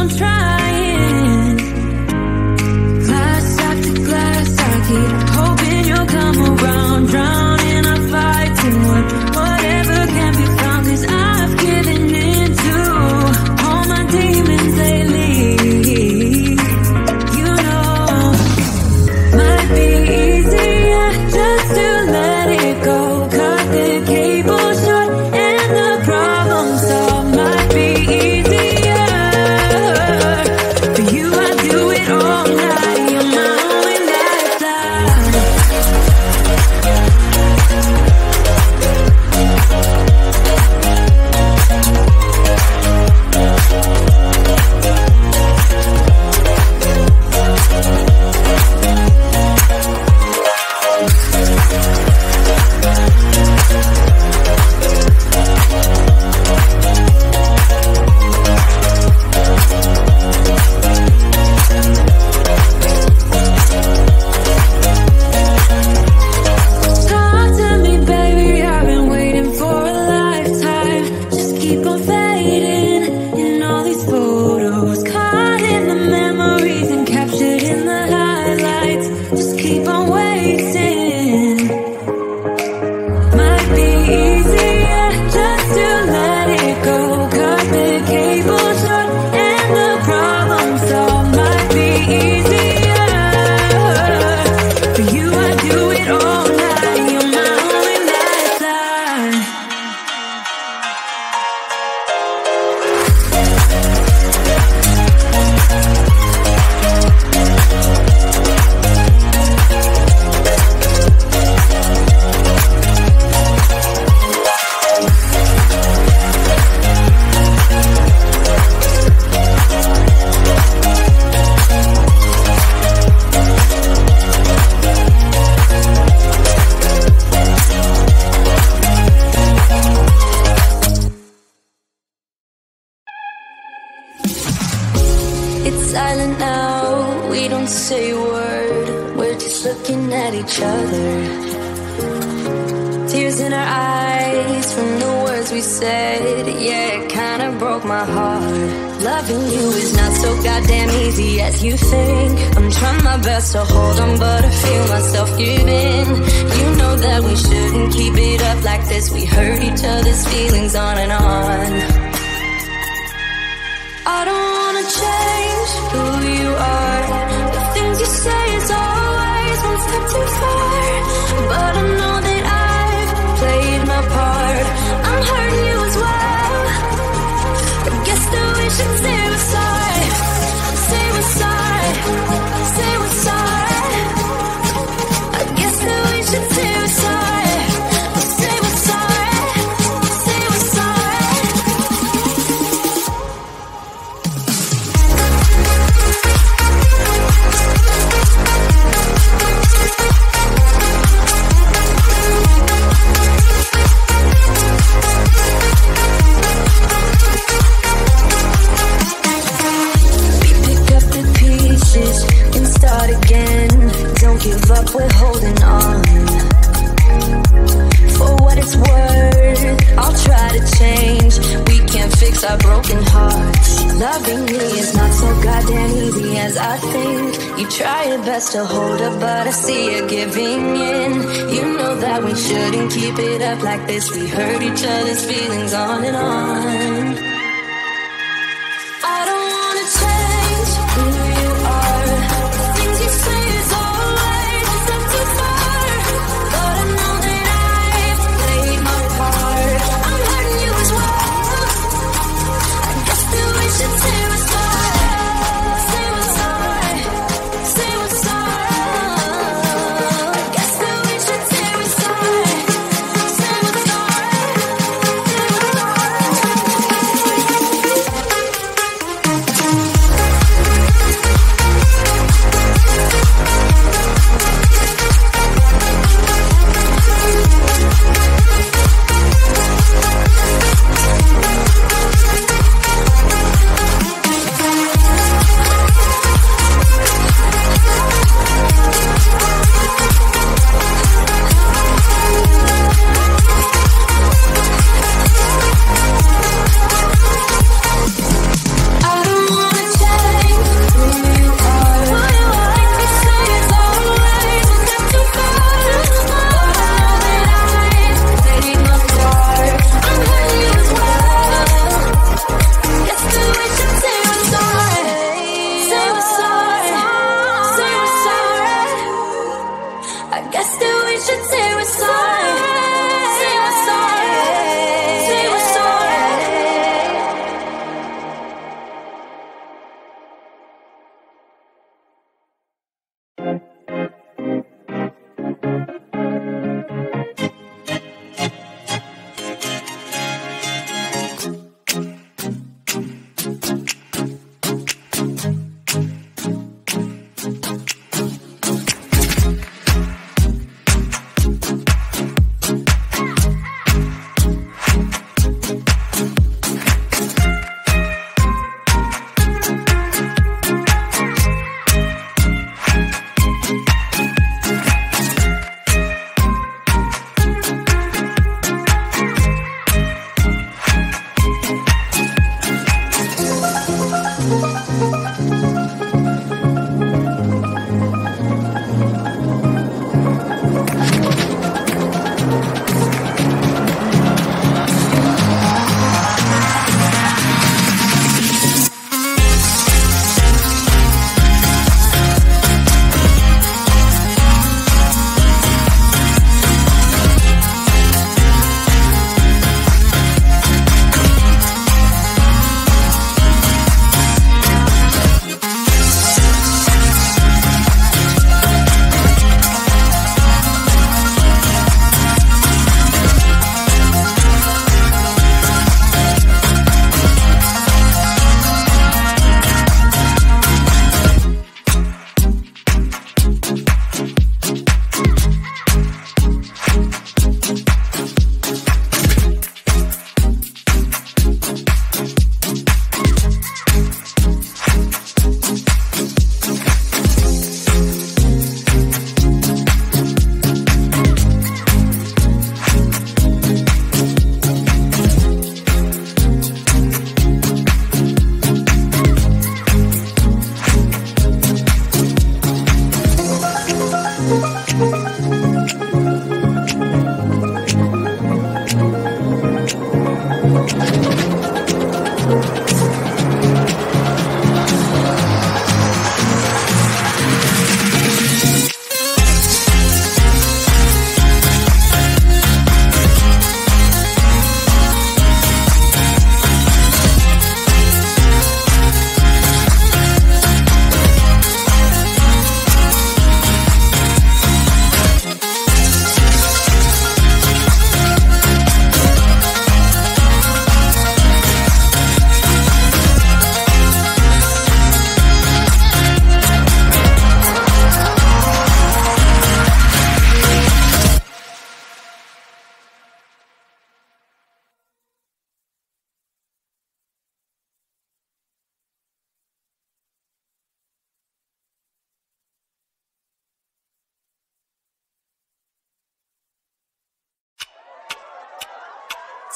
on trying. Glass after glass, I keep hoping you'll come around. Drowning, I fight to whatever can be found. 'Cause I've given in to all my demons lately. You know, might be easier just to let it go. Cut the cable short and the problem solved. Might be easier for you. I do it all night. You're my only lifeline. Talk to me, baby, I've been waiting for a lifetime. Just keep on fading in all these photos, caught in the memories and captured in the highlights. Just keep on waiting. Might be easier just to let it go. Cut the cable short and the problem solved. Might be easier for you. I do it all night. You're my only lifeline. It's silent now, we don't say a word. We're just looking at each other. Tears in our eyes from the words we said. Yeah, it kinda broke my heart. Loving you is not so goddamn easy as you think. I'm trying my best to hold on, but I feel myself giving. You know that we shouldn't keep it up like this. We hurt each other's feelings on and on. I don't wanna change who you are. The things you say is always one step too far. But I know that I've played my part. I'm hurting you as well. I guess that we should say we're sorry. Say we're sorry. Say we're sorry. I guess that we should say we're sorry. Say we're sorry. Say we're sorry. Give up, we're holding on. For what it's worth, I'll try to change. We can't fix our broken hearts. Loving me is not so goddamn easy as I think. You try your best to hold up, but I see you giving in. You know that we shouldn't keep it up like this. We hurt each other's feelings on and on. I don't wanna change who you are. The things you say is always a step too far. But I know that I've played my part. I'm hurting you as well. I guess that we should say we're sorry. Say we're sorry. Say we're sorry. I guess that we should say we're sorry. Say we're sorry. Say we're sorry.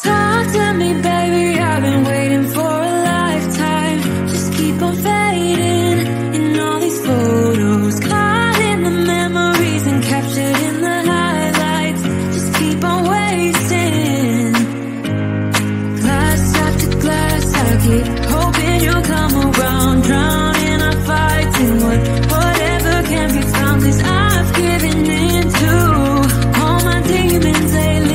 Talk to me, baby, I've been waiting for a lifetime. Just keep on fading in all these photos, caught in the memories and captured in the highlights. Just keep on wasting. Glass after glass, I keep hoping you'll come around. Drowning, I'm fighting whatever can be found, 'cause I've given in to all my demons lately.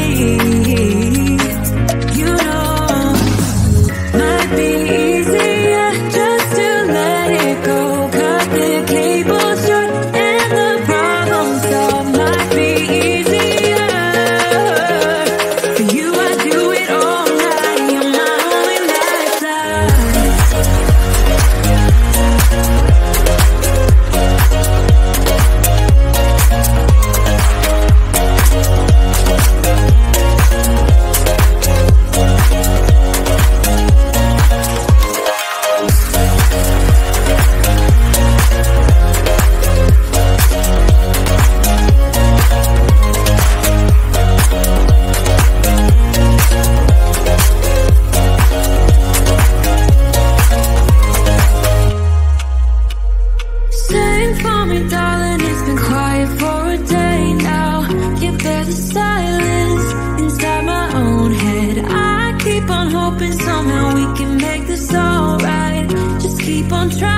Somehow we can make this alright. Just keep on trying.